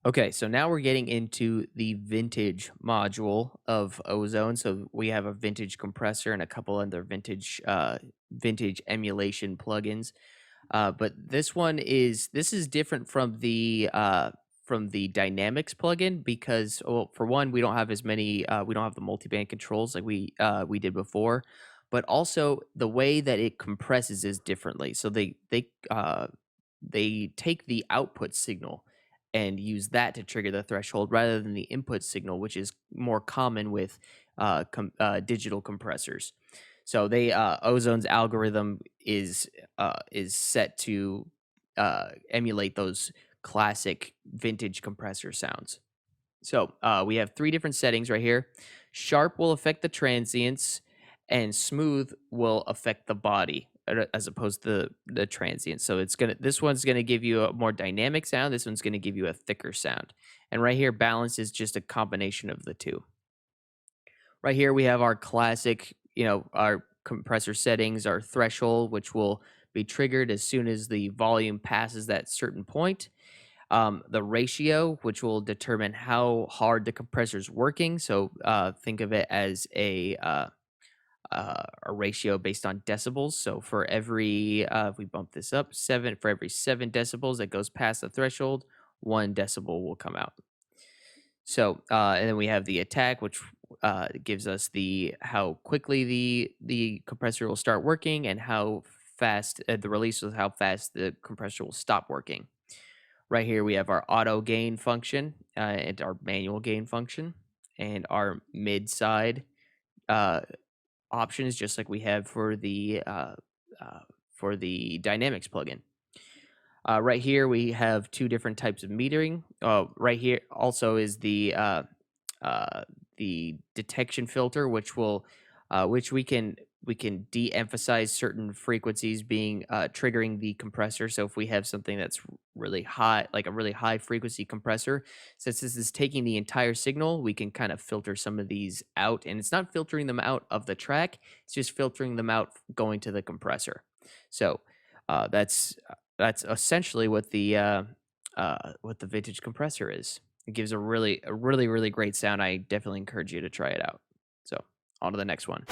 Okay, so now we're getting into the vintage module of Ozone. So we have a vintage compressor and a couple other vintage emulation plugins. But this is different from the Dynamics plugin because, well, for one, we don't have as many we don't have the multiband controls like we did before, but also the way that it compresses is differently. So they take the output signal and use that to trigger the threshold rather than the input signal, which is more common with digital compressors. So they Ozone's algorithm is set to emulate those classic vintage compressor sounds. So we have three different settings right here. Sharp will affect the transients, and smooth will affect the body as opposed to the transient. So this one's gonna give you a more dynamic sound. This one's gonna give you a thicker sound. And right here, balance is just a combination of the two. Right here, we have our classic, our compressor settings, our threshold, which will be triggered as soon as the volume passes that certain point. The ratio, which will determine how hard the compressor is working. So think of it as a ratio based on decibels. So for every, if we bump this up, for every 7 decibels that goes past the threshold, 1 decibel will come out. So, and then we have the attack, which gives us the how quickly the compressor will start working, and how fast the release is how fast the compressor will stop working. Right here, we have our auto gain function and our manual gain function, and our mid side uh, options, just like we have for the Dynamics plugin. Right here, we have two different types of metering. Right here also is the detection filter, which we can de-emphasize certain frequencies being triggering the compressor. So if we have something that's really high, like a really high frequency compressor, since this is taking the entire signal, we can kind of filter some of these out, and it's not filtering them out of the track; it's just filtering them out going to the compressor. So that's essentially what the vintage compressor is. It gives a really great sound. I definitely encourage you to try it out. So on to the next one.